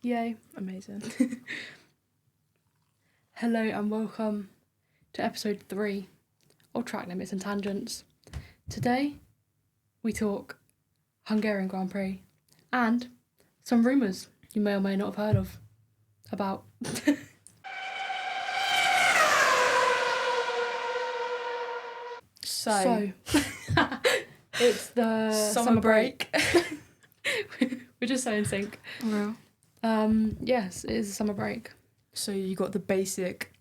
Yay. Amazing. Hello and welcome to episode 3 of Track Limits and Tangents. Today we talk Hungarian Grand Prix and some rumours you may or may not have heard of about. So it's the summer break. We're just so in sync. Real. Yes, it is a summer break. So you got the basic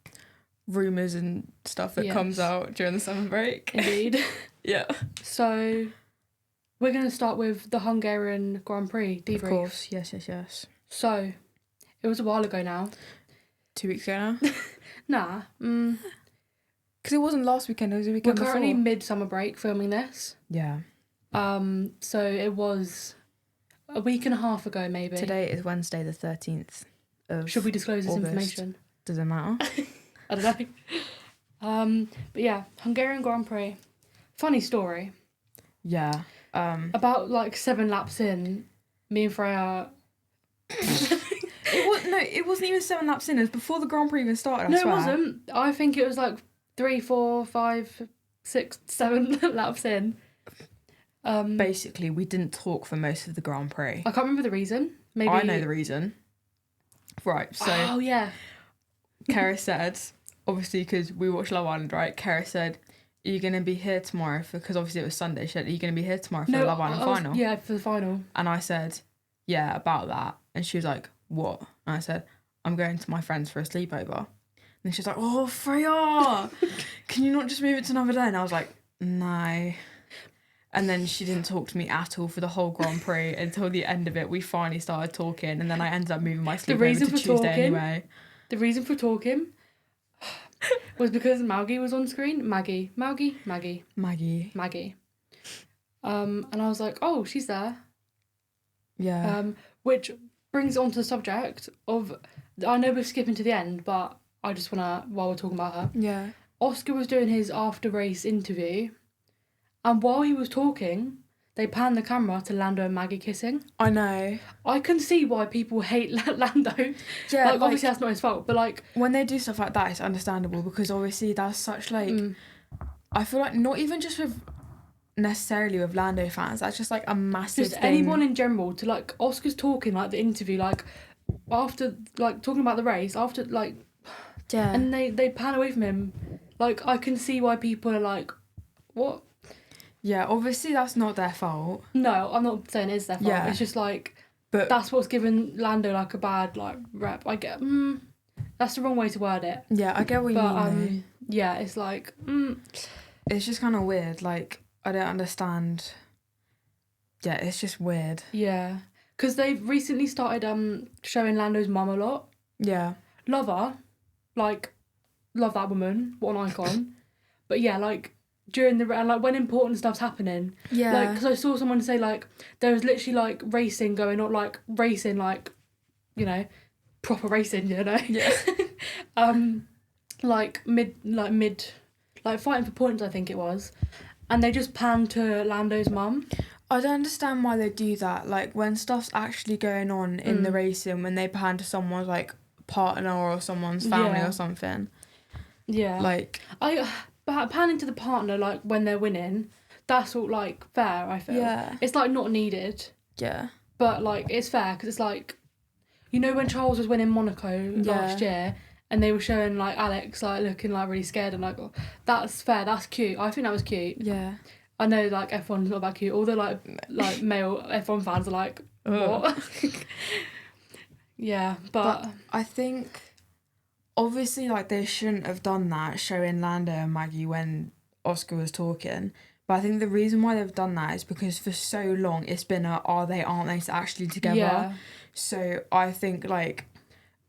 rumours and stuff that comes out during the summer break. Indeed. Yeah. So we're going to start with the Hungarian Grand Prix debrief. Of course. Yes. So it was a while ago now. 2 weeks ago now? Nah. Because it wasn't last weekend, it was the weekend We're before. currently mid-summer break filming this. Yeah. So it was a week and a half ago, maybe. Today is Wednesday the 13th of Should we disclose this August. information? Does it matter? I don't know. But yeah, Hungarian Grand Prix. Funny story. Yeah. About like 7 laps in, me and Freya... It wasn't even 7 laps in. It was before the Grand Prix even started, I No, swear. it wasn't. I think it was like 3, 4, 5, 6, 7 laps in. Basically, we didn't talk for most of the Grand Prix. I can't remember the reason. Maybe I know the reason. Right, so... Oh, yeah. Kara said, obviously, because we watched Love Island, right? Kara said, are you going to be here tomorrow? Because obviously it was Sunday. She said, are you going to be here tomorrow for the Love Island final? Yeah, for the final. And I said, yeah, about that. And she was like, what? And I said, I'm going to my friends for a sleepover. And she's like, oh, Freya, can you not just move it to another day? And I was like, no. And then she didn't talk to me at all for the whole Grand Prix until the end of it. We finally started talking, and then I ended up moving my sleepover to Tuesday anyway. The reason for talking was because Maggie was on screen. Maggie. And I was like, oh, she's there. Yeah. Which brings it on to the subject of, I know we're skipping to the end, but I just want to, while we're talking about her. Yeah. Oscar was doing his after-race interview, and while he was talking, they panned the camera to Lando and Maggie kissing. I know. I can see why people hate Lando. Yeah, like, obviously that's not his fault, but like... When they do stuff like that, it's understandable, because obviously that's such, like... I feel like not even just with... necessarily with Lando fans, that's just, like, a massive just thing. anyone in general, to, like, Oscar's talking, like, the interview, like, after, like, talking about the race, after, like... Yeah. And they pan away from him. Like, I can see why people are like, what? Yeah, obviously that's not their fault. No, I'm not saying it's their fault. Yeah. It's just like, but that's what's given Lando like a bad like rep. I get, that's the wrong way to word it. Yeah, I get what you mean. Yeah, it's like, It's just kind of weird. Like, I don't understand. Yeah, it's just weird. Yeah, because they've recently started showing Lando's mum a lot. Yeah. Love her, like, love that woman. What an icon. But yeah, like. During the like when important stuff's happening, like because I saw someone say like there was literally like racing going on, like racing, like, you know, proper racing, you know, like mid fighting for points, I think it was, and they just panned to Lando's mum. I don't understand why they do that. Like when stuff's actually going on in the racing, when they pan to someone's like partner or someone's family or something. Yeah, like But panning to the partner, like, when they're winning, that's all, like, fair, I feel. Yeah. It's, like, not needed. Yeah. But, like, it's fair, because it's, like... You know when Charles was winning Monaco last year, and they were showing, like, Alex, like, looking, like, really scared, and, like, oh, that's fair, that's cute. I think that was cute. Yeah. I know, like, F1's not that cute. All the, like male F1 fans are like, what? Yeah, but... I think... Obviously, like, they shouldn't have done that, showing Lando and Maggie when Oscar was talking. But I think the reason why they've done that is because for so long it's been are they, aren't they actually together. Yeah. So I think, like,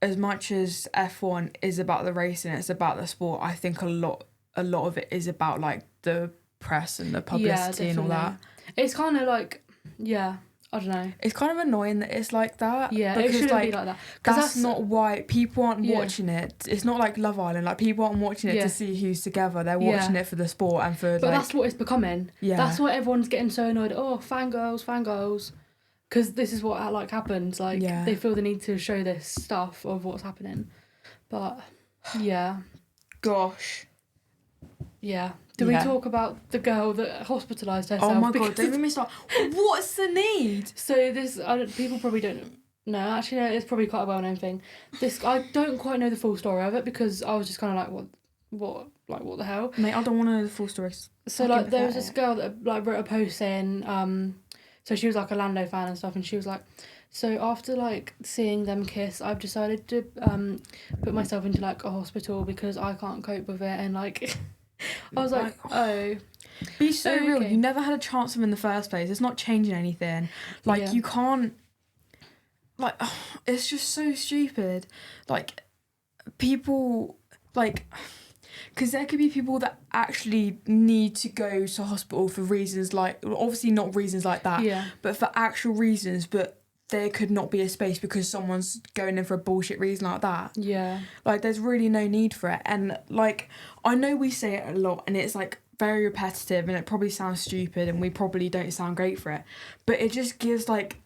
as much as F1 is about the racing, it's about the sport, I think a lot of it is about, like, the press and the publicity and all that. It's kind of like, yeah... I don't know. It's kind of annoying that it's like that. Yeah, because, it shouldn't be like that. That's not why people aren't watching it. It's not like Love Island. Like, people aren't watching it to see who's together. They're watching it for the sport and for, But that's what it's becoming. Yeah. That's why everyone's getting so annoyed. Oh, fangirls. because this is what like happens. Like they feel the need to show this stuff of what's happening, but yeah. Gosh. Yeah. Do we talk about the girl that hospitalised herself? Oh my god! Don't let me start. What's the need? So this, people probably don't. No, actually, no, it's probably quite a well-known thing. This, I don't quite know the full story of it because I was just kind of like, what the hell? Mate, I don't want to know the full story. So like, there was this girl that like wrote a post saying, so she was like a Lando fan and stuff, and she was like, so after like seeing them kiss, I've decided to put myself into like a hospital because I can't cope with it, and like, I was like, oh. Be so real. You never had a chance of him in the first place. It's not changing anything. Like you can't. Like, it's just so stupid. Like, people, like, because there could be people that actually need to go to hospital for reasons like, obviously not reasons like that, but for actual reasons, but there could not be a space because someone's going in for a bullshit reason like that. Yeah. Like, there's really no need for it. And, like, I know we say it a lot and it's, like, very repetitive and it probably sounds stupid and we probably don't sound great for it, but it just gives, like,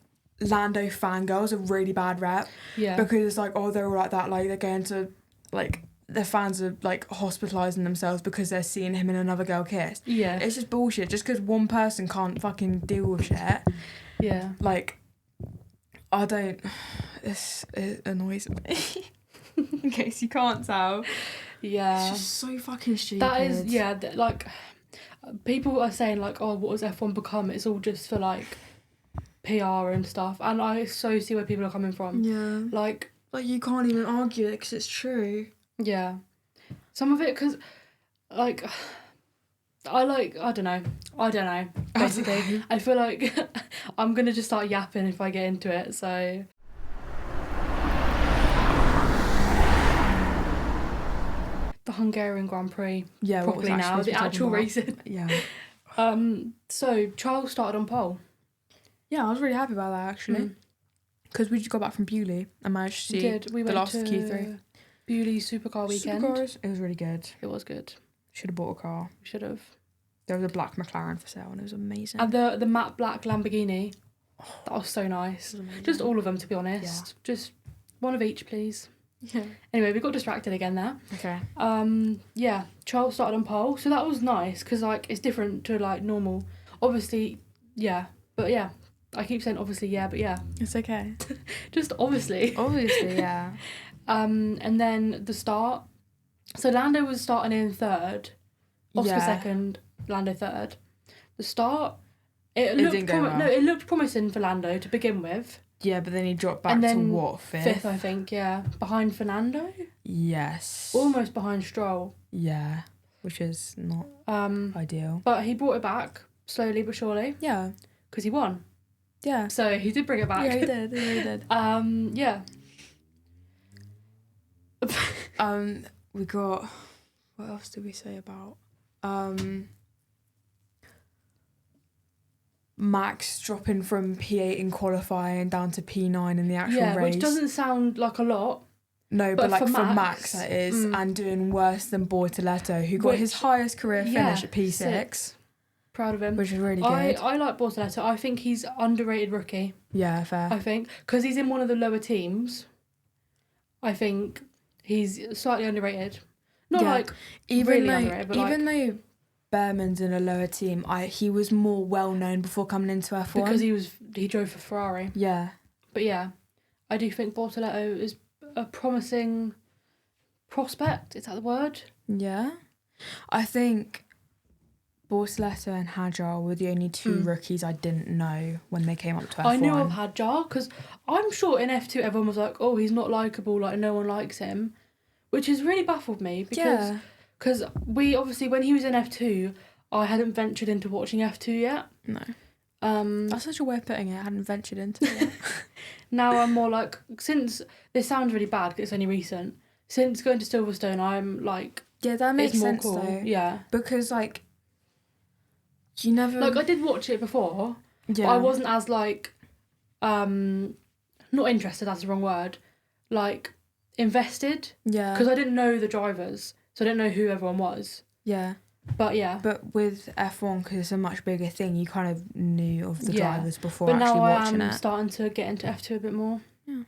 Lando fangirls a really bad rep. Yeah. Because it's like, oh, they're all like that, like they're going to, like, their fans are like hospitalising themselves because they're seeing him and another girl kiss. Yeah. It's just bullshit. Just because one person can't fucking deal with shit. Yeah. Like, I don't. It annoys me. In case you can't tell. Yeah. It's just so fucking stupid. That is, like, people are saying like, oh, what has F1 become? It's all just for like PR and stuff, and I so see where people are coming from. Yeah. Like you can't even argue it because it's true. Yeah. Some of it, because, like, I don't know. Basically, I feel like I'm going to just start yapping if I get into it, so. The Hungarian Grand Prix. Yeah, properly now. The actual racing. Yeah. So, Charles started on pole. Yeah, I was really happy about that, actually. Because we just got back from Bewley and managed to see We the went last to Q3. Bewley Supercar weekend. Supercars, it was really good. It was good. Should have bought a car. Should have. There was a black McLaren for sale and it was amazing. And the matte black Lamborghini. That was so nice. Just all of them, to be honest. Yeah. Just one of each, please. Yeah. Anyway, we got distracted again there. Okay. Yeah, Charles started on pole, so that was nice because like it's different to like normal. Obviously, yeah, but yeah. I keep saying obviously, yeah, but yeah. It's okay. Just obviously. Obviously, yeah. And then the start. So Lando was starting in third. Oscar second, Lando third. The start, it looked promising for Lando to begin with. Yeah, but then he dropped back to what, fifth? Fifth, I think, yeah. Behind Fernando? Yes. Almost behind Stroll. Yeah, which is not ideal. But he brought it back, slowly but surely. Yeah. Because he won. Yeah. So he did bring it back. Yeah, he did. He really did. Yeah. We got... What else did we say about... Max dropping from P8 in qualifying down to P9 in the actual race. Yeah, which doesn't sound like a lot. No, but like for Max that is, and doing worse than Bortoleto, who got his highest career finish at P6. 6. Proud of him. Which is really good. I like Bortoleto. I think he's underrated rookie. Yeah, fair. I think. Because he's in one of the lower teams. I think he's slightly underrated. Not like really underrated, but even though Behrman's in a lower team, he was more well known before coming into F1 because he drove for Ferrari. Yeah, but yeah, I do think Bortoleto is a promising prospect. Is that the word? Yeah, I think Bortoleto and Hadjar were the only two rookies I didn't know when they came up to F1. I knew of Hadjar because I'm sure in F2 everyone was like, oh, he's not likeable, like no one likes him, which has really baffled me because. Yeah. Because we obviously, when he was in F2, I hadn't ventured into watching F2 yet. No. That's such a way of putting it. I hadn't ventured into it. Now I'm more like, since this sounds really bad because it's only recent, since going to Silverstone, I'm like, yeah, that makes sense cool. though. Yeah. Because like, you never. Like I did watch it before, but I wasn't as like, not interested, that's the wrong word, like invested. Yeah. Because I didn't know the drivers. So I didn't know who everyone was. Yeah. But yeah. But with F1, because it's a much bigger thing, you kind of knew of the drivers before but actually watching it. But now I am starting to get into F2 a bit more. Yeah.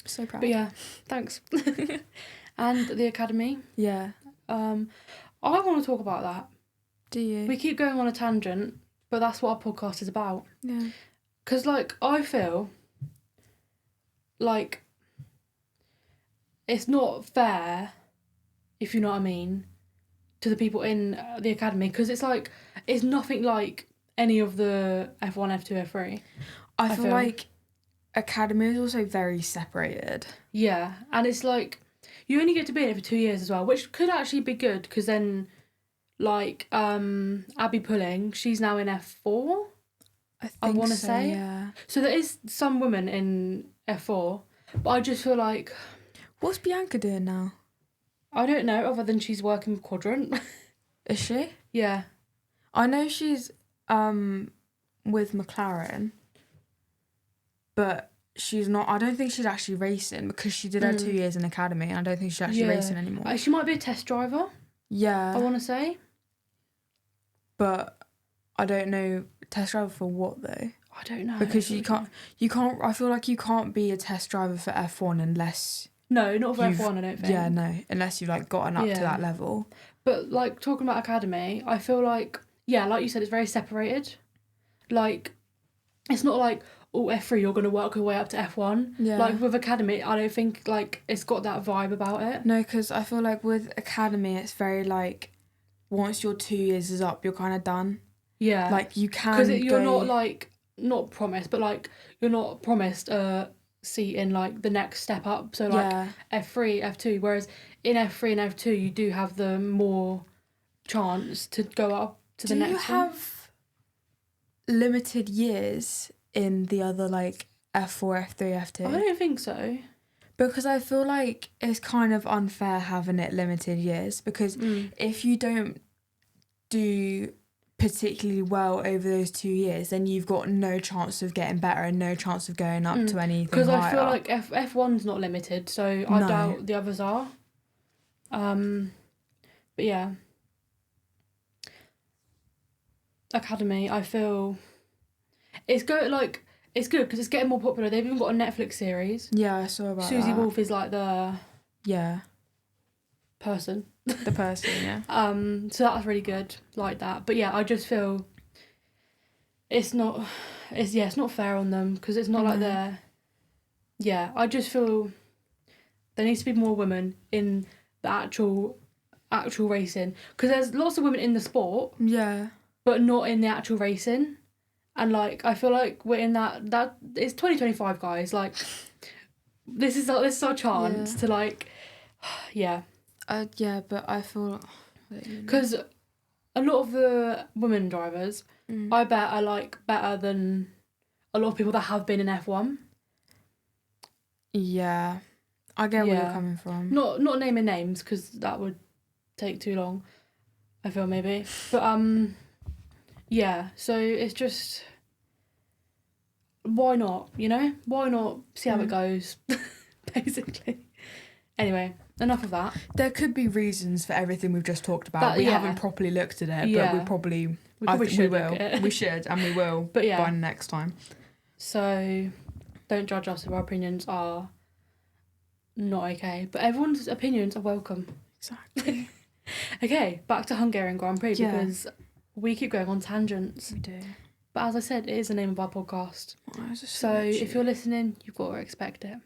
So proud. But yeah, thanks. And the academy. Yeah. I want to talk about that. Do you? We keep going on a tangent, but that's what our podcast is about. Yeah. Because, like, I feel like it's not fair, if you know what I mean, to the people in the academy, because it's like, it's nothing like any of the F1, F2, F3. I feel like academy is also very separated. Yeah, and it's like, you only get to be in it for 2 years as well, which could actually be good, because then, like, Abby Pulling, she's now in F4, I want to say. Yeah. So there is some women in F4, but I just feel like... What's Bianca doing now? I don't know, other than she's working with Quadrant. Is she? Yeah. I know she's with McLaren, but she's not. I don't think she's actually racing, because she did her 2 years in academy, and I don't think she's actually racing anymore. She might be a test driver. Yeah. I want to say. But I don't know, test driver for what though? I don't know. Because you can't. I feel like you can't be a test driver for F1 unless. No, not for F1. I don't think. Yeah, no, unless you've like gotten up to that level. But like talking about academy, I feel like like you said, it's very separated. Like, it's not like F3 you're gonna work your way up to F1. Yeah. Like with academy, I don't think like it's got that vibe about it. No, because I feel like with academy, it's very like, once your 2 years is up, you're kind of done. Yeah. Like you can. Because you're not like not promised, but like you're not promised a seat in like the next step up. So like F3, F2. Whereas in F3 and F2, you do have the more chance to go up to the next one. Do you have limited years in the other like F4, F3, F2? I don't think so. Because I feel like it's kind of unfair having it limited years, because if you don't do particularly well over those 2 years, then you've got no chance of getting better and no chance of going up to anything because higher. I feel like F1's not limited, so I doubt the others are. But yeah, academy, I feel it's good because it's getting more popular. They've even got a Netflix series. Yeah, I saw about Susie that. Wolf is like the person. The person, yeah. So that's really good, like that. But yeah, I just feel it's not fair on them, because it's not like they're. Yeah, I just feel there needs to be more women in the actual racing, because there's lots of women in the sport. Yeah. But not in the actual racing, and like I feel like we're in that it's 2025, guys. Like this is our chance to like, yeah. Yeah, but I feel... Because a lot of the women drivers, I bet are like better than a lot of people that have been in F1. Yeah. I get where you're coming from. Not naming names, because that would take too long, I feel, maybe. But yeah, so it's just... Why not, you know? Why not see how it goes, basically. Anyway, enough of that. There could be reasons for everything we've just talked about. We haven't properly looked at it, but we probably should. We will. We should, and we will. But by next time. So, don't judge us if our opinions are not okay. But everyone's opinions are welcome. Exactly. Okay, back to Hungarian Grand Prix, because we keep going on tangents. We do. But as I said, it is the name of our podcast. Oh, so if you're listening, you've got to expect it.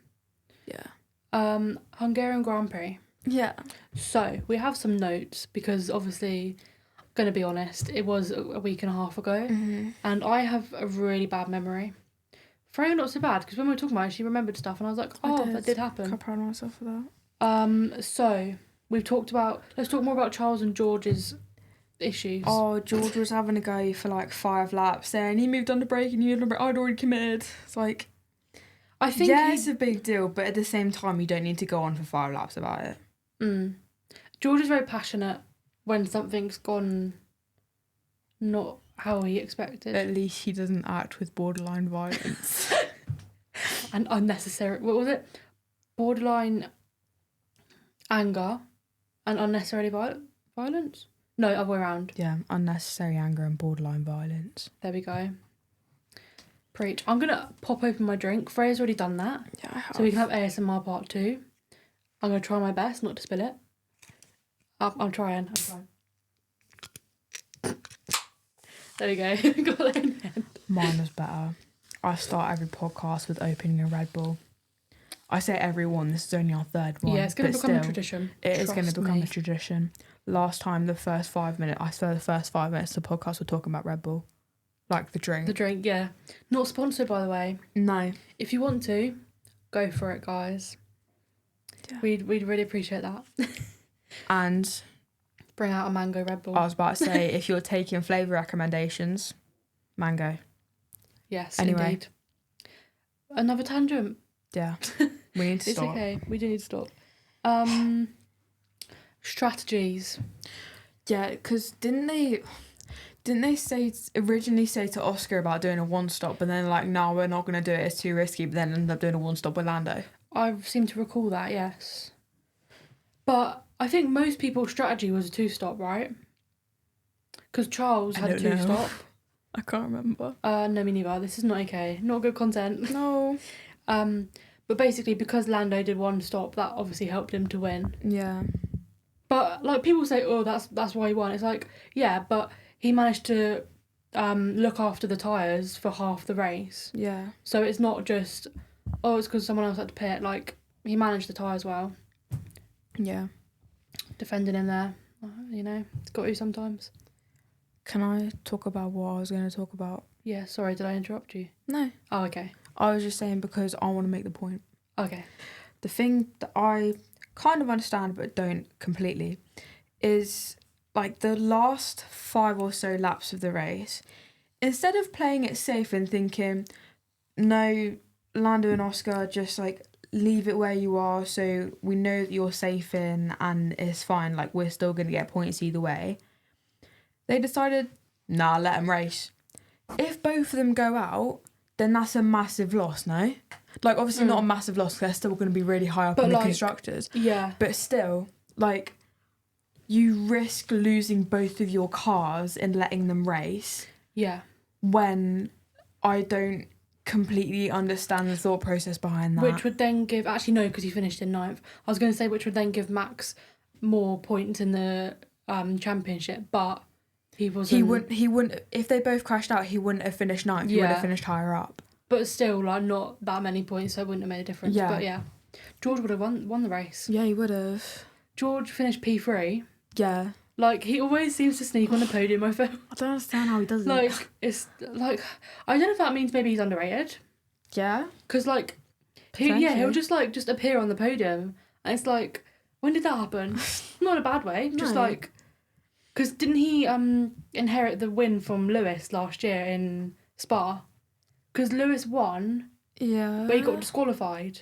Yeah. Hungarian Grand Prix. Yeah. So we have some notes, because obviously, I'm going to be honest, it was a week and a half ago, and I have a really bad memory. Freya not so bad, because when we were talking about it, she remembered stuff, and I was like, that did happen. I'm proud of myself for that. So let's talk more about Charles and George's issues. Oh, George was having a go for like 5 laps there, and he moved under brake, and I'd already committed. It's like, I think it's a big deal, but at the same time, you don't need to go on for 5 laps about it. George is very passionate when something's gone not how he expected. At least he doesn't act with borderline violence. And unnecessary... What was it? Borderline anger and unnecessarily violence? No, other way around. Yeah, unnecessary anger and borderline violence. There we go. Preach. I'm going to pop open my drink. Freya's already done that. Yeah, I have. So we can have ASMR part 2. I'm going to try my best not to spill it. I'm trying. There we go. Got that in the end. Mine was better. I start every podcast with opening a Red Bull. I say every one. This is only our third one. Yeah, it's going to become a tradition. It is going to become a tradition. Last time, the first 5 minutes, I swear the first 5 minutes of the podcast were talking about Red Bull. Like the drink. The drink, yeah. Not sponsored, by the way. No. If you want to, go for it, guys. Yeah. We'd really appreciate that. And bring out a mango Red Bull. I was about to say, if you're taking flavour recommendations, mango. Yes, anyway. Indeed. Another tangent. Yeah. We need to it's stop. It's okay. We do need to stop. Strategies. Yeah, because didn't they originally say to Oscar about doing a one-stop, but then like, no, we're not going to do it, it's too risky, but then ended up doing a one-stop with Lando? I seem to recall that, yes. But I think most people's strategy was a two-stop, right? Because Charles had a two-stop. I can't remember. No, me neither. This is not okay. Not good content. No. But basically, because Lando did one stop, that obviously helped him to win. Yeah. But like people say, oh, that's why he won. It's like, yeah, but he managed to look after the tyres for half the race. Yeah. So it's not just, oh, it's because someone else had to pit. Like, he managed the tyres well. Yeah. Defending him there, you know, it's got to sometimes. Can I talk about what I was going to talk about? Yeah, sorry, did I interrupt you? No. Oh, okay. I was just saying because I want to make the point. Okay. The thing that I kind of understand but don't completely is like the last 5 or so laps of the race, instead of playing it safe and thinking, no, Lando and Oscar, just like leave it where you are so we know that you're safe in and it's fine, like we're still going to get points either way, they decided, nah, let them race. If both of them go out, then that's a massive loss, no? Like, obviously not a massive loss, they're still going to be really high up in the constructors. Yeah. But still, like, you risk losing both of your cars in letting them race. Yeah. When I don't completely understand the thought process behind that. Which would then give... Actually, no, because he finished in 9th. I was going to say which would then give Max more points in the championship, but he wasn't... He wouldn't... If they both crashed out, he wouldn't have finished 9th. He would have finished higher up. But still, like, not that many points, so it wouldn't have made a difference. Yeah. But yeah, George would have won the race. Yeah, he would have. George finished P3. Yeah. Like, he always seems to sneak on the podium, I feel. I don't understand how he does it. Like, it's, like, I don't know if that means maybe he's underrated. Yeah? Because, like, he'll just appear on the podium. And it's like, when did that happen? Not in a bad way. Just, like, because didn't he inherit the win from Lewis last year in Spa? Because Lewis won, yeah, but he got disqualified.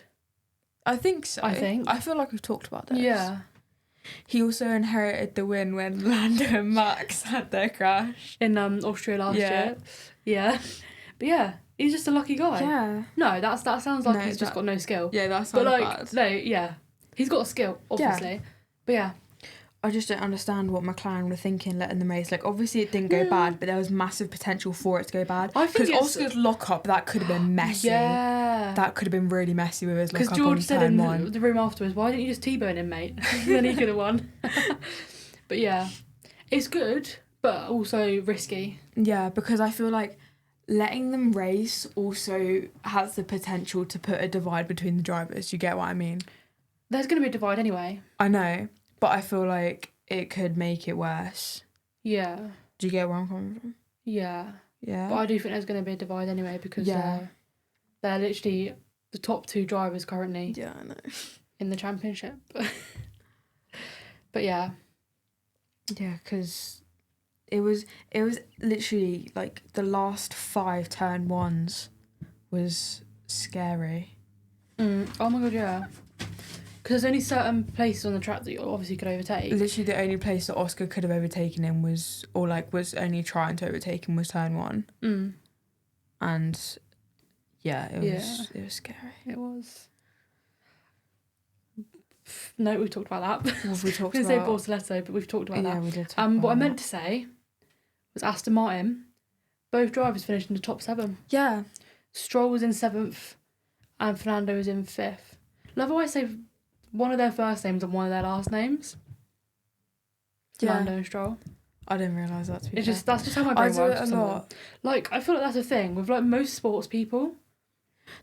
I think so. I feel like we've talked about this. Yeah. He also inherited the win when Lando and Max had their crash. In Austria last year. Yeah. But yeah, he's just a lucky guy. Yeah. No, that sounds like he's just got no skill. Yeah, that sounds bad. No, yeah. He's got a skill, obviously. Yeah. But yeah. I just don't understand what McLaren were thinking letting them race. Like, obviously it didn't go bad, but there was massive potential for it to go bad. I think because Oscar's lock-up, that could have been messy. Yeah. That could have been really messy with his lock-up on turn 1. Because George said in the room afterwards, why didn't you just T-bone him, mate? Then he could have won. But yeah, it's good, but also risky. Yeah, because I feel like letting them race also has the potential to put a divide between the drivers. You get what I mean? There's going to be a divide anyway. I know. But I feel like it could make it worse. Yeah. Do you get where I'm coming from? Yeah. Yeah. But I do think there's going to be a divide anyway because they're literally the top 2 drivers currently. Yeah, I know. In the championship. But yeah. Yeah, because it was literally like the last 5 turn 1s was scary. Oh my god, yeah. Because there's only certain places on the track that you obviously could overtake. Literally the only place that Oscar could have overtaken him was only trying to overtake him was turn 1. And yeah, it was scary. It was. No, we've talked about that. What have we talked I was going about? to say Bortoleto, but we've talked about that. Yeah, we did. What I meant to say was Aston Martin. Both drivers finished in the top 7. Yeah. Stroll was in 7th and Fernando was in 5th. Love how I say one of their first names and one of their last names. Yeah. Fernando and Stroll. I didn't realise that, to be fair. That's just how my brain I do works. it a lot. Like, I feel like that's a thing with like most sports people.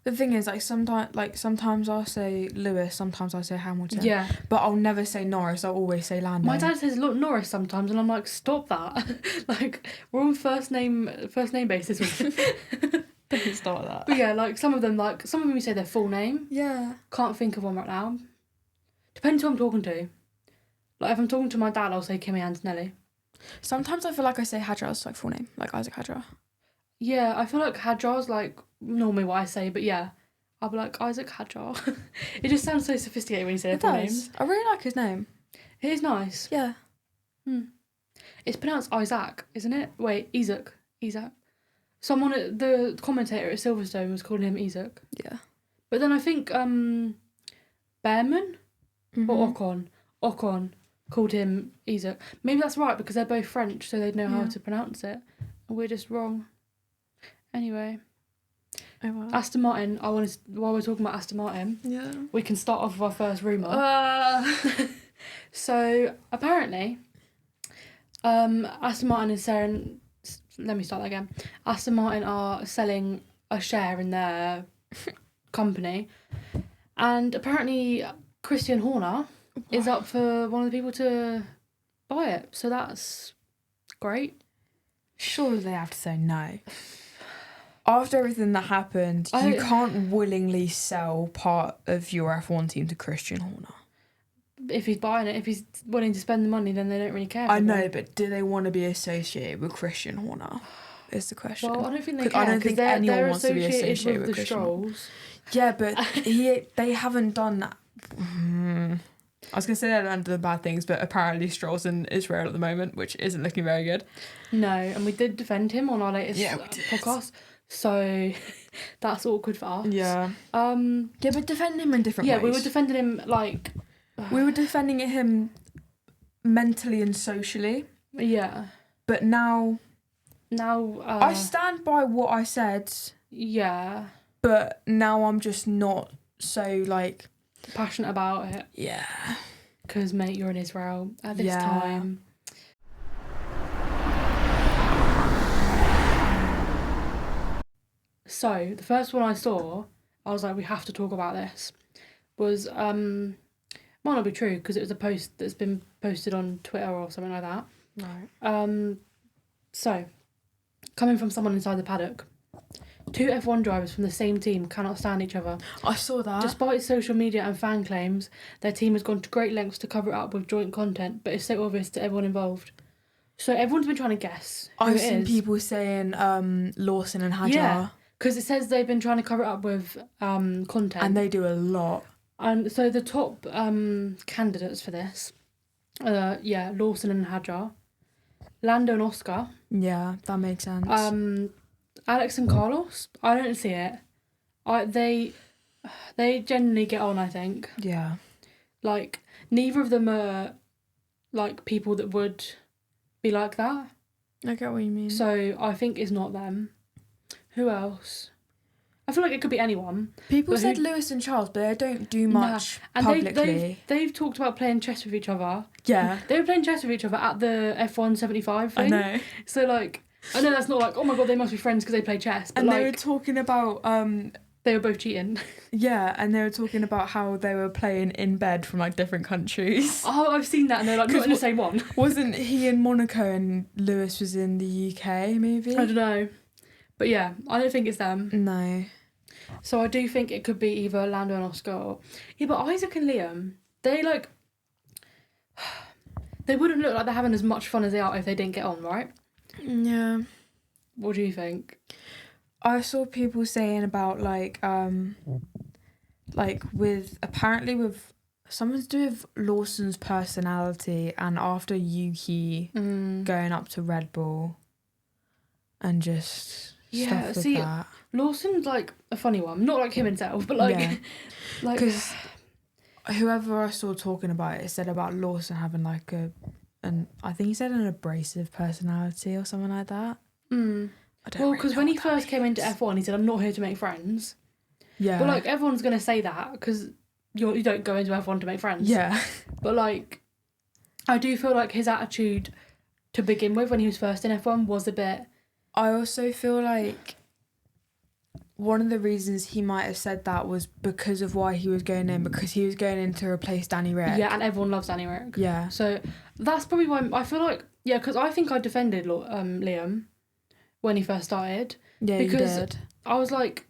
The thing is, like, sometimes I'll say Lewis, sometimes I'll say Hamilton. Yeah. But I'll never say Norris, I'll always say Lando. My dad says Norris sometimes, and I'm like, stop that. Like, we're on first name basis. Don't start that. But yeah, like some of them you say their full name. Yeah. Can't think of one right now. Depends who I'm talking to. Like if I'm talking to my dad, I'll say Kimi Antonelli. Sometimes I feel like I say Hajar's like full name, like Isaac Hajar. Yeah, I feel like Hajar's like normally what I say, but yeah, I'll be like Isaac Hajar. It just sounds so sophisticated when you say their full names. I really like his name. It is nice. Yeah. It's pronounced Isaac, isn't it? Wait, Isaac. Someone, the commentator at Silverstone was calling him Isaac. Yeah. But then I think Behrman or Ocon called him Isaac. Maybe that's right because they're both French, so they'd know how to pronounce it. And we're just wrong. Anyway. Oh, well. Aston Martin, while we're talking about Aston Martin, we can start off with our first rumour. So apparently, Aston Martin is selling. Let me start that again. Aston Martin are selling a share in their company, and apparently Christian Horner is up for one of the people to buy it. So that's great. Surely they have to say no. After everything that happened, you can't willingly sell part of your F1 team to Christian Horner. If he's buying it, if he's willing to spend the money, then they don't really care. I know, but do they want to be associated with Christian Horner? Is the question. Well, I don't think they care. I don't think anyone wants to be associated with the Christian. Strolls. Yeah, but they haven't done that. I was going to say they're under the bad things, but apparently Stroll's in Israel at the moment, which isn't looking very good. No, and we did defend him on our latest podcast. So that's awkward for us. Yeah. Yeah, but defending him in different ways. Yeah, we were defending him like... we were defending him mentally and socially. Yeah. But now... I stand by what I said. Yeah. But now I'm just not so, like... passionate about it. Yeah. Because, mate, you're in Israel at this time. So, the first one I saw, I was like, we have to talk about this, was, might not be true, because it was a post that's been posted on Twitter or something like that. Right. So, coming from someone inside the paddock, 2 F1 drivers from the same team cannot stand each other. I saw that. Despite social media and fan claims, their team has gone to great lengths to cover it up with joint content, but it's so obvious to everyone involved. So everyone's been trying to guess who I've seen people saying Lawson and Hajar. Yeah, because it says they've been trying to cover it up with content. And they do a lot. And so the top candidates for this, Lawson and Hajar, Lando and Oscar. Yeah, that makes sense. Alex and Carlos, I don't see it. They genuinely get on, I think. Yeah. Like, neither of them are, like, people that would be like that. I get what you mean. So, I think it's not them. Who else? I feel like it could be anyone. People said Lewis and Charles, but they don't do much publicly. They've talked about playing chess with each other. Yeah. They were playing chess with each other at the F1 75 thing. I know. So, like... I know that's not like, oh my god, they must be friends because they play chess. But and like, they were talking about... they were both cheating. Yeah, and they were talking about how they were playing in bed from, like, different countries. Oh, I've seen that, and they're like, not in the same one. Wasn't he in Monaco and Lewis was in the UK, maybe? I don't know. But yeah, I don't think it's them. No. So I do think it could be either Lando and Oscar or... Yeah, but Isaac and Liam, they, like... They wouldn't look like they're having as much fun as they are if they didn't get on, right? Yeah. What do you think? I saw people saying about with something to do with Lawson's personality and after Yuki going up to Red Bull and just stuff with that. Lawson's like a funny one. Not like him himself, but like... Because whoever I saw talking about it said about Lawson having like I think he said an abrasive personality or something like that. I don't because when he first came into F1, he said, "I'm not here to make friends." Yeah. But like everyone's gonna say that because you don't go into F1 to make friends. Yeah. But like, I do feel like his attitude to begin with when he was first in F1 was a bit. I also feel like one of the reasons he might have said that was because of why he was going in, because he was going in to replace Danny Rick. Yeah, and everyone loves Danny Rick. Yeah. So that's probably why I feel like, yeah, because I think I defended Liam when he first started. Yeah, because you did. I was like,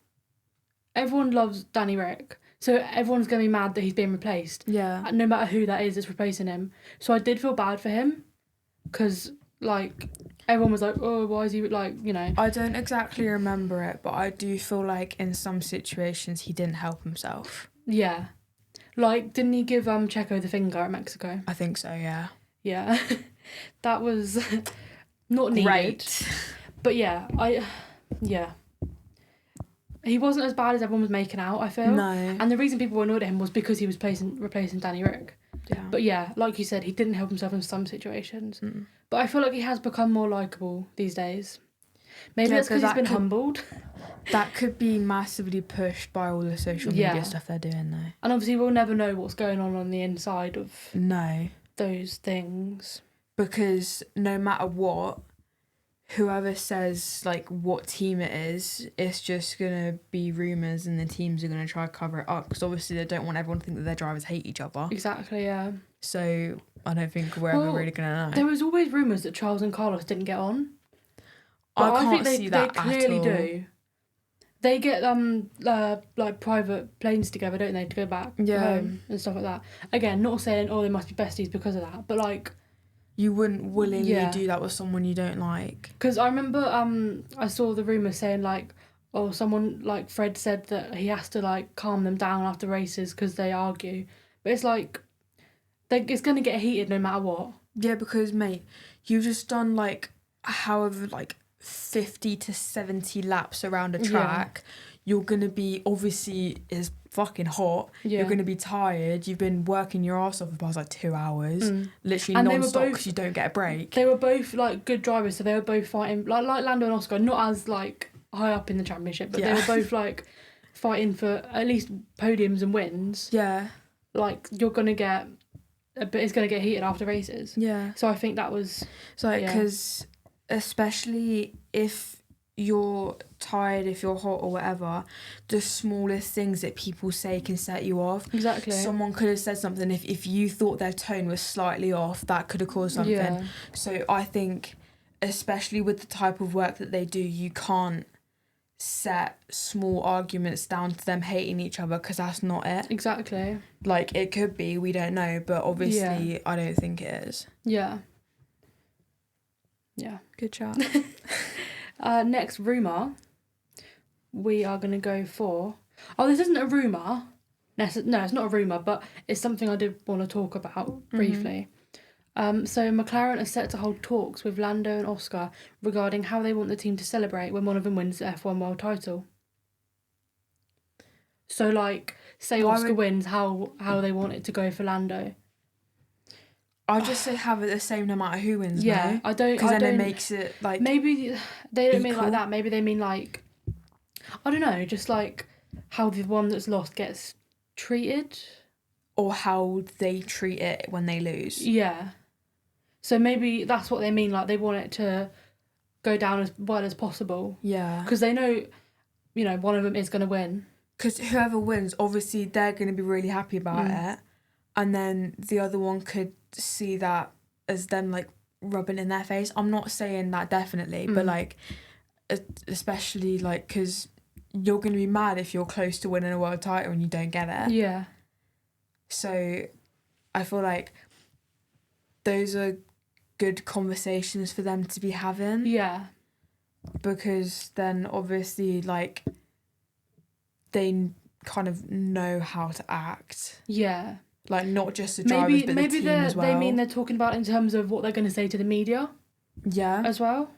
everyone loves Danny Rick, so everyone's going to be mad that he's being replaced. Yeah. No matter who that is that's replacing him. So I did feel bad for him because, like, everyone was like, oh, why is he, like, you know. I don't exactly remember it, but I do feel like in some situations he didn't help himself. Yeah. Like, didn't he give Checo the finger at Mexico? I think so, yeah. Yeah. That was not needed. Great. But yeah, yeah. He wasn't as bad as everyone was making out, I feel. No. And the reason people were annoyed at him was because he was replacing Danny Rick. Yeah. But yeah, like you said, he didn't help himself in some situations. But I feel like he has become more likeable these days. Maybe that's because he's been humbled. That could be massively pushed by all the social media stuff they're doing, though. And obviously we'll never know what's going on the inside of those things. Because no matter what, whoever says, like, what team it is, it's just going to be rumours and the teams are going to try to cover it up because obviously they don't want everyone to think that their drivers hate each other. Exactly, yeah. So I don't think we're ever really going to know. There was always rumours that Charles and Carlos didn't get on. But I think they clearly do. They get like private planes together, don't they, to go back home and stuff like that. Again, not saying they must be besties because of that, but like you wouldn't willingly do that with someone you don't like. Because I remember I saw the rumour saying like, someone like Fred said that he has to like calm them down after races because they argue, but it's like it's gonna get heated no matter what. Yeah, because mate, you've just done like however like 50 to 70 laps around a track. You're gonna be obviously is fucking hot. You're gonna be tired. You've been working your ass off for the past like 2 hours, literally non-stop because you don't get a break. They were both like good drivers, so they were both fighting like Lando and Oscar, not as like high up in the championship, but they were both like fighting for at least podiums and wins. Yeah, like you're gonna get, but it's gonna get heated after races. Yeah. So I think that was because especially if you're tired, if you're hot or whatever, the smallest things that people say can set you off. Exactly. Someone could have said something, if you thought their tone was slightly off, that could have caused something. Yeah. So I think, especially with the type of work that they do, you can't set small arguments down to them hating each other because that's not it. Exactly. Like, it could be, we don't know, but obviously I don't think it is. Yeah. Yeah. Good chat. Next rumour, we are going to go for... this isn't a rumour. No, it's not a rumour, but it's something I did want to talk about briefly. So McLaren are set to hold talks with Lando and Oscar regarding how they want the team to celebrate when one of them wins the F1 World title. So, like, say Oscar wins, how they want it to go for Lando. I'll just say have it the same no matter who wins. Yeah, no? I don't. Because then it makes it like maybe they don't equal. mean like that. Maybe they mean like, I don't know, just like how the one that's lost gets treated, or how they treat it when they lose. Yeah. So maybe that's what they mean. Like they want it to go down as well as possible. Yeah. Because they know, one of them is going to win. Because whoever wins, obviously they're going to be really happy about it, and then the other one could see that as them like rubbing in their face. I'm not saying that definitely, but like especially like because you're going to be mad if you're close to winning a world title and you don't get it. Yeah. So I feel like those are good conversations for them to be having. Yeah. Because then obviously like they kind of know how to act. Yeah. Like, not just the drivers, but the team as well. They mean they're talking about in terms of what they're going to say to the media. Yeah. As well.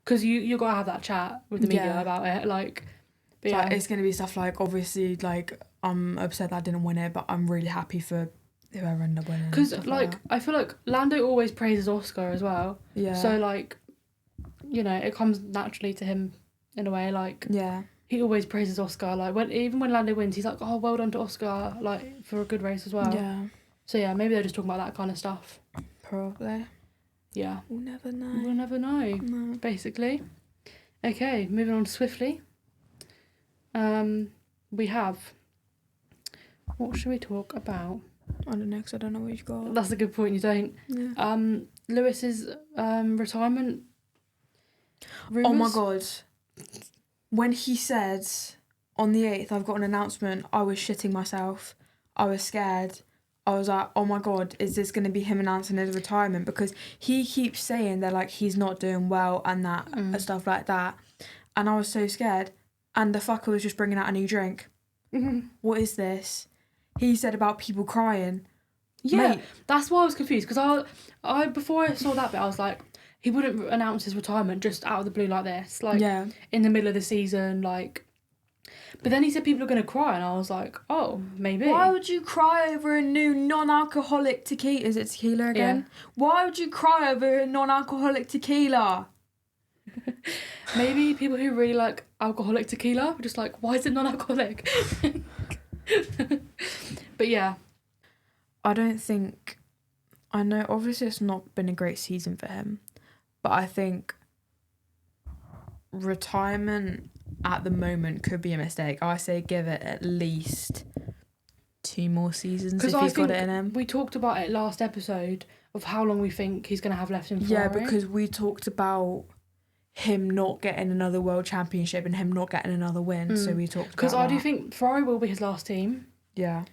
Because you got to have that chat with the media about it. Like, but it's going to be stuff like, obviously, like, I'm upset that I didn't win it, but I'm really happy for whoever ended up winning. Because, like, I feel like Lando always praises Oscar as well. Yeah. So, like, you know, it comes naturally to him in a way. Like, yeah. He always praises Oscar. Like, even when Lando wins, he's like, oh, well done to Oscar, like, for a good race as well. Yeah. So, yeah, maybe they're just talking about that kind of stuff. Probably. Yeah. We'll never know. We'll never know, basically. Okay, moving on swiftly. We have... What should we talk about? I don't know, because I don't know what you've got. That's a good point, you don't. Yeah. Lewis's retirement rumours. Oh my God. When he said on the 8th, I've got an announcement, I was shitting myself. I was scared. I was like, oh my God, is this going to be him announcing his retirement? Because he keeps saying that, like, he's not doing well and that and stuff like that. And I was so scared. And the fucker was just bringing out a new drink. What is this? He said about people crying. Yeah, Mate. That's why I was confused. Because I before I saw that bit, I was like, he wouldn't announce his retirement just out of the blue like this. Like, in the middle of the season, like... But then he said people are going to cry, and I was like, oh, maybe. Why would you cry over a new non-alcoholic tequila? Is it tequila again? Yeah. Why would you cry over a non-alcoholic tequila? Maybe people who really like alcoholic tequila were just like, why is it non-alcoholic? But yeah. I don't think... I know, obviously it's not been a great season for him, but I think retirement at the moment could be a mistake. I say give it at least 2 more seasons if he's got it in him. We talked about it last episode of how long we think he's going to have left in Ferrari. Yeah, because we talked about him not getting another world championship and him not getting another win. So we talked about because I do think Ferrari will be his last team. Yeah.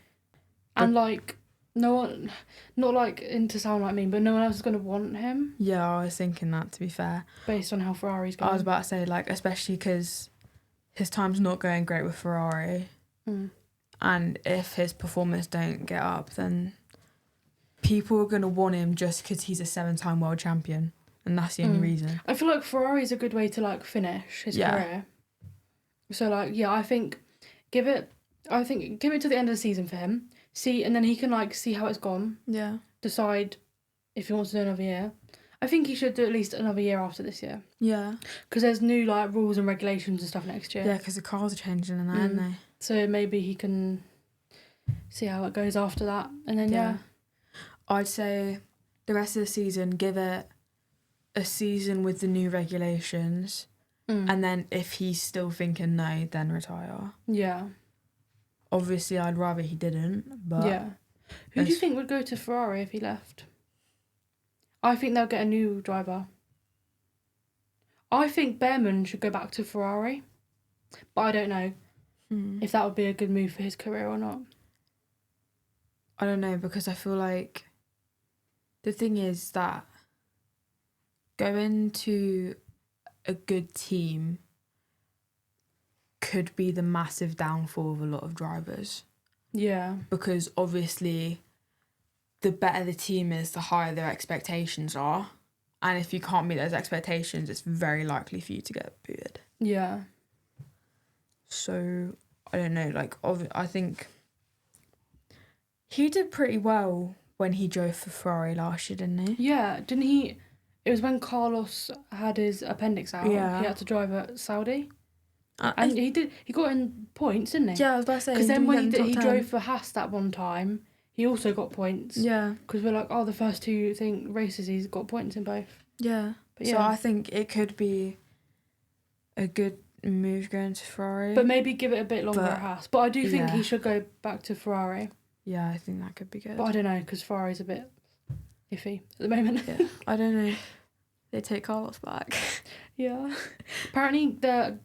And like, no one, not like to sound like me, but no one else is going to want him. Yeah, I was thinking that, to be fair. Based on how Ferrari's going. I was about to say, like, especially because his time's not going great with Ferrari. And if his performance don't get up, then people are going to want him just because he's a 7-time world champion. And that's the only reason. I feel like Ferrari's a good way to, like, finish his career. So, like, yeah, I think give it to the end of the season for him. See, and then he can, like, see how it's gone. Yeah. Decide if he wants to do another year. I think he should do at least another year after this year. Yeah. Because there's new, like, rules and regulations and stuff next year. Yeah, because the cars are changing and that, aren't they? So maybe he can see how it goes after that. And then, I'd say the rest of the season, give it a season with the new regulations. And then if he's still thinking no, then retire. Yeah. Obviously, I'd rather he didn't, but... Yeah. Who do you think would go to Ferrari if he left? I think they'll get a new driver. I think Behrman should go back to Ferrari. But I don't know if that would be a good move for his career or not. I don't know, because I feel like... The thing is that going to a good team could be the massive downfall of a lot of drivers. Yeah. Because obviously the better the team is, the higher their expectations are. And if you can't meet those expectations, it's very likely for you to get booted. Yeah. So, I don't know, like, I think he did pretty well when he drove for Ferrari last year, didn't he? Yeah, didn't he? It was when Carlos had his appendix out. Yeah. He had to drive at Saudi. And he got in points, didn't he? Yeah, I was about to say. Because then when he drove for Haas that one time, he also got points. Yeah. Because we're like, the first 2 races he's got points in both. Yeah. But so I think it could be a good move going to Ferrari. But maybe give it a bit longer at Haas. But I do think he should go back to Ferrari. Yeah, I think that could be good. But I don't know, because Ferrari's a bit iffy at the moment. Yeah. I don't know. They take Carlos back. Yeah. Apparently,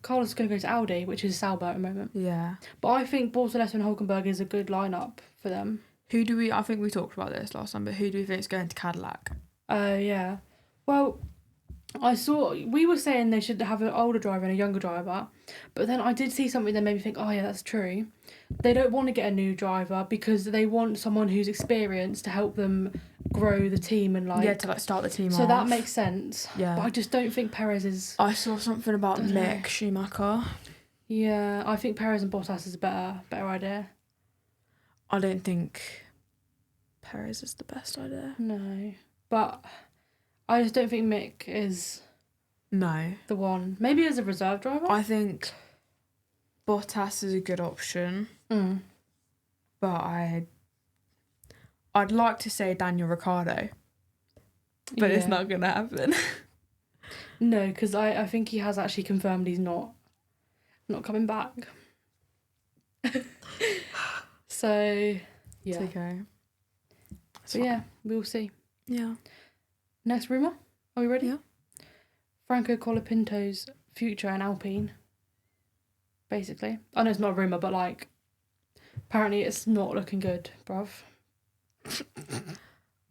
Carlos is going to go to Audi, which is Sauber at the moment. Yeah. But I think Bortoleto and Hülkenberg is a good lineup for them. I think we talked about this last time, but who do we think is going to Cadillac? Yeah. Well, we were saying they should have an older driver and a younger driver, but then I did see something that made me think, oh yeah, that's true. They don't want to get a new driver because they want someone who's experienced to help them grow the team and to start the team off. So that makes sense. Yeah. But I just don't think Perez is... I saw something about Mick Schumacher. Yeah, I think Perez and Bottas is a better idea. I don't think Perez is the best idea. No. But I just don't think Mick is No. the one. Maybe as a reserve driver? I think Bottas is a good option. But I'd like to say Daniel Ricciardo. But it's not going to happen. No, because I think he has actually confirmed he's not coming back. So, yeah. It's okay. So, yeah, we'll see. Yeah. Next rumour. Are we ready? Yeah. Franco Colapinto's future in Alpine. Basically. I know it's not a rumour, but, like, apparently it's not looking good, bruv.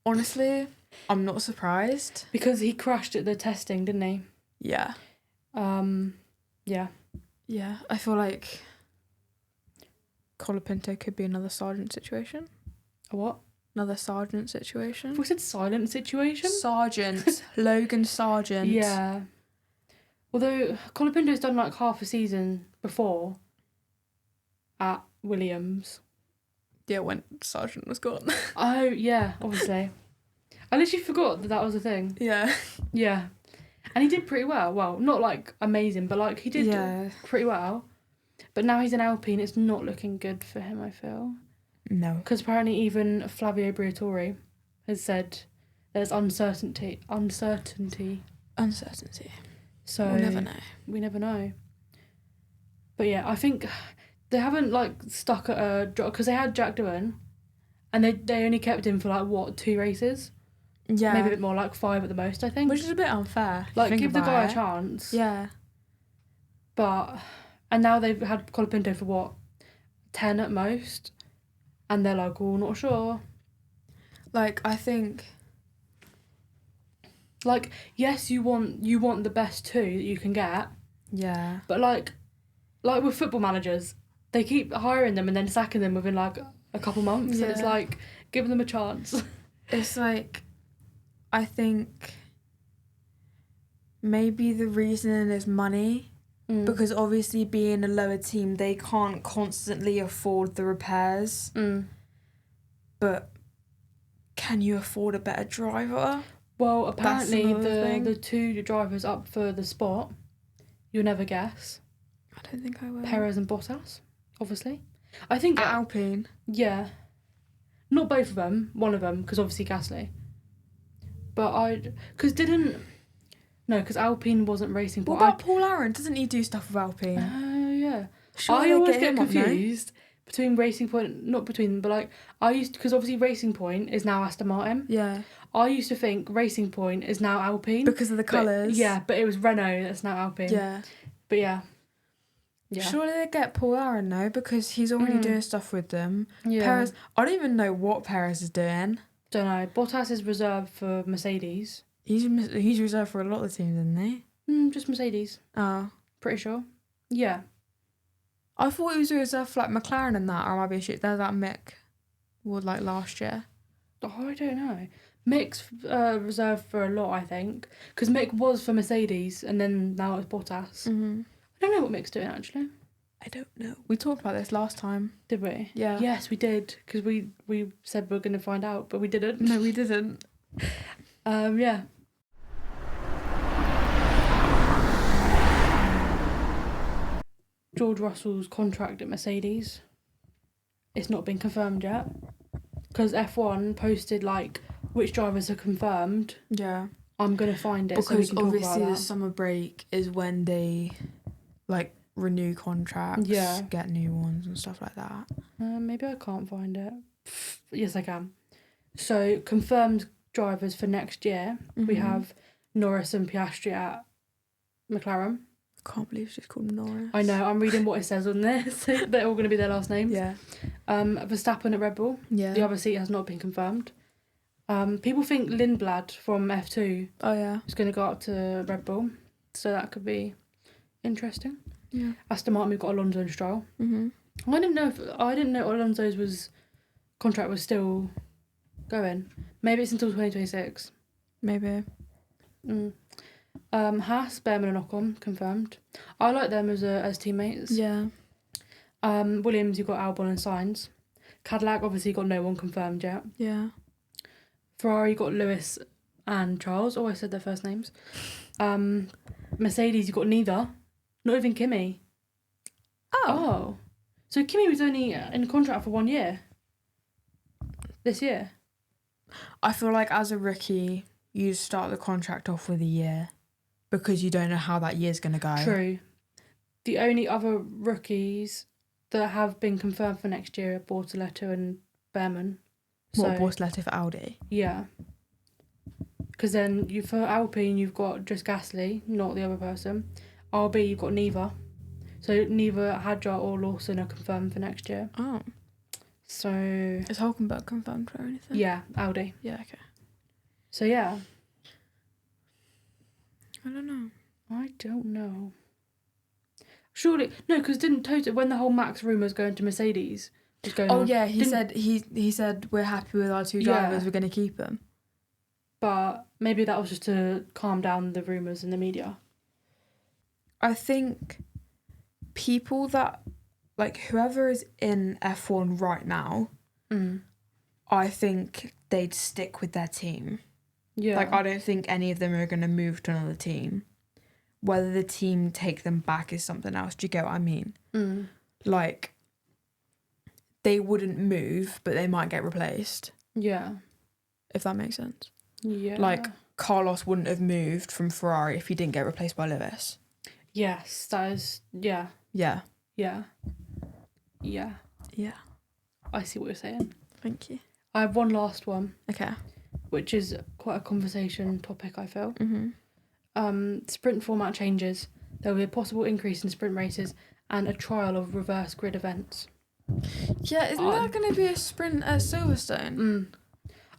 Honestly, I'm not surprised. Because he crashed at the testing, didn't he? Yeah. Yeah. Yeah, I feel like Colapinto could be another Sargent situation. A what? Another Sargent situation. We said silent situation? Sargent. Logan Sargent. Yeah. Although Colapinto's done like half a season before at Williams. Yeah, when Sargent was gone. Oh, yeah, obviously. I literally forgot that was a thing. Yeah. Yeah. And he did pretty well. Well, not like amazing, but like he did pretty well. But now he's in Alpine, it's not looking good for him, I feel. No. Because apparently even Flavio Briatore has said there's uncertainty. So we'll never know. We never know. But yeah, I think they haven't like stuck at a drop because they had Jack Doohan and they only kept him for like what, 2 races? Yeah. Maybe a bit more, like 5 at the most, I think. Which is a bit unfair. Like give the guy a chance. Yeah. And now they've had Colapinto for what, 10 at most? And they're like, oh, not sure. Like, I think... Like, yes, you want the best 2 that you can get. Yeah. But like with football managers, they keep hiring them and then sacking them within like a couple months. Yeah. And it's like, give them a chance. It's like, I think maybe the reason is money. Because obviously being a lower team, they can't constantly afford the repairs. But can you afford a better driver? Well, apparently the 2 drivers up for the spot, you'll never guess. I don't think I will. Perez and Bottas, obviously. I think... At Alpine? Yeah. Not both of them, one of them, because obviously Gasly. But because Alpine wasn't racing. What about Paul Aaron? Doesn't he do stuff with Alpine? Oh, yeah. Surely I always get confused between Racing Point, not between, but like, because obviously Racing Point is now Aston Martin. Yeah. I used to think Racing Point is now Alpine. Because of the colours. Yeah, but it was Renault that's now Alpine. Yeah. But yeah. Surely they get Paul Aaron though, because he's already doing stuff with them. Yeah. Perez, I don't even know what Perez is doing. Don't know. Bottas is reserved for Mercedes. He's reserved for a lot of teams, isn't he? Just Mercedes. Oh. Pretty sure. Yeah. I thought he was reserved for like McLaren and that, or maybe there's that Mick would like last year. Oh, I don't know. Mick's reserved for a lot, I think. Because Mick was for Mercedes and then now it's Bottas. Mm-hmm. I don't know what Mick's doing actually. I don't know. We talked about this last time. Did we? Yeah. Yes, we did. Because we said we were going to find out, but we didn't. No, we didn't. Yeah. George Russell's contract at Mercedes. It's not been confirmed yet. Because F1 posted, like, which drivers are confirmed. Yeah. I'm going to find it because so we can talk obviously about the that. summer break is when they, like, renew contracts, get new ones and stuff like that. Maybe I can't find it. Yes, I can. So, confirmed drivers for next year, we have Norris and Piastri at McLaren. I can't believe she's called Norris. I know, I'm reading what it says on this. They're all going to be their last names. Yeah. Verstappen at Red Bull. Yeah. The other seat has not been confirmed. People think Lindblad from F2 is going to go up to Red Bull. So that could be interesting. Yeah. Aston Martin, we've got Alonso and Stroll. I didn't know Alonso's contract was still going. Maybe it's until 2026. Maybe. Haas, Behrman and Ocon confirmed. I like them as teammates. Yeah. Williams, you've got Albon and Sainz. Cadillac obviously got no one confirmed yet. Yeah. Ferrari got Lewis and Charles. Oh, I said their first names. Mercedes, you got neither. Not even Kimi. Oh. So Kimi was only in contract for 1 year. This year. I feel like as a rookie, you start the contract off with a year because you don't know how that year's going to go. True. The only other rookies that have been confirmed for next year are Bortoleto and Behrman. What, Bortoleto for Audi? Yeah. Because then for Alpine, you've got just Gasly, not the other person. RB, you've got neither. So neither Hadjar or Lawson are confirmed for next year. Oh. So... Is Hulkenberg confirmed for anything? Yeah, Audi. Yeah, okay. So yeah. I don't know. Surely... No, because didn't Toto... When the whole Max rumours going to Mercedes was going on... Oh, yeah, he said we're happy with our 2 drivers, we're going to keep them. But maybe that was just to calm down the rumours in the media. I think people that... Like, whoever is in F1 right now, I think they'd stick with their team. Yeah. Like, I don't think any of them are going to move to another team. Whether the team take them back is something else. Do you get what I mean? Like, they wouldn't move, but they might get replaced. Yeah. If that makes sense. Yeah. Like, Carlos wouldn't have moved from Ferrari if he didn't get replaced by Lewis. Yes, that is... Yeah. Yeah. Yeah. Yeah. Yeah. I see what you're saying. Thank you. I have one last one. Okay. Which is quite a conversation topic, I feel. Mm-hmm. Sprint format changes. There will be a possible increase in sprint races and a trial of reverse grid events. Yeah, isn't there going to be a sprint at Silverstone?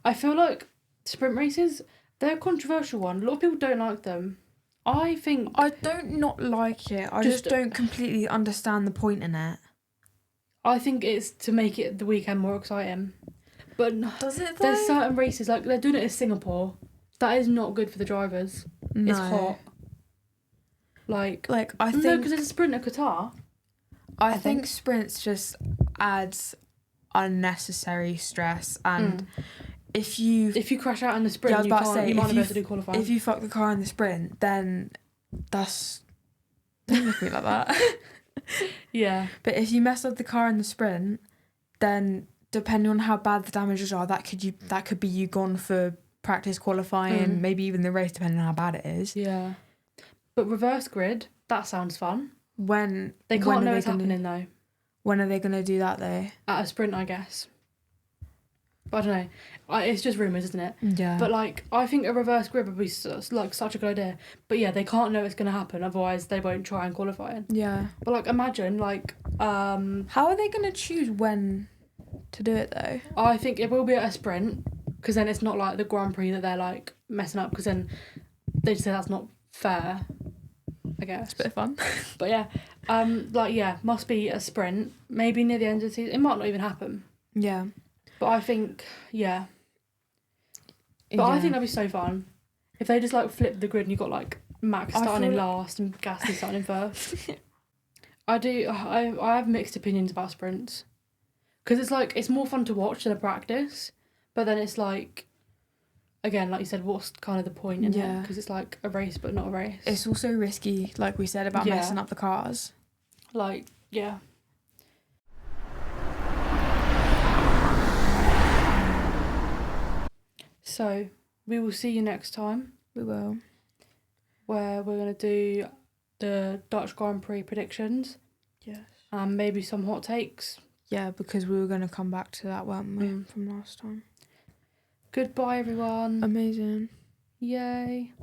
I feel like sprint races, they're a controversial one. A lot of people don't like them. I think... I don't not like it. I just don't completely understand the point in it. I think it's to make it the weekend more exciting. But does it though? There's certain races, like they're doing it in Singapore. That is not good for the drivers. No. It's hot. Like I think... No, because there's a sprint at Qatar. I think sprints just adds unnecessary stress, and if you crash out in the sprint, you might not be able to do qualifying. If you fuck the car in the sprint, then that's... Don't look at me like that. Yeah. But if you mess up the car in the sprint, then depending on how bad the damages are, that could be you gone for practice qualifying, maybe even the race, depending on how bad it is. Yeah. But reverse grid, that sounds fun. When they can't know it's happening though. When are they going to do that though? At a sprint, I guess. But I don't know. It's just rumours, isn't it? Yeah. But like, I think a reverse grid would be like such a good idea. But yeah, they can't know it's going to happen. Otherwise, they won't try and qualify it. Yeah. But like, imagine like. How are they going to choose when to do it though? I think it will be at a sprint, because then it's not like the Grand Prix that they're like messing up. Because then they just say that's not fair. I guess. It's a bit of fun. But yeah, must be a sprint. Maybe near the end of the season. It might not even happen. Yeah. But I think, yeah. But I think that'd be so fun. If they just like flip the grid and you got like Max starting in last and Gasly starting in first. I have mixed opinions about sprints. Because it's like, it's more fun to watch than a practice. But then it's like, again, like you said, what's kind of the point in it? Because it's like a race, but not a race. It's also risky, like we said, about messing up the cars. Like, yeah. So, we will see you next time. We will. Where we're going to do the Dutch Grand Prix predictions. Yes. And maybe some hot takes. Yeah, because we were going to come back to that, weren't we, from last time. Goodbye, everyone. Amazing. Yay.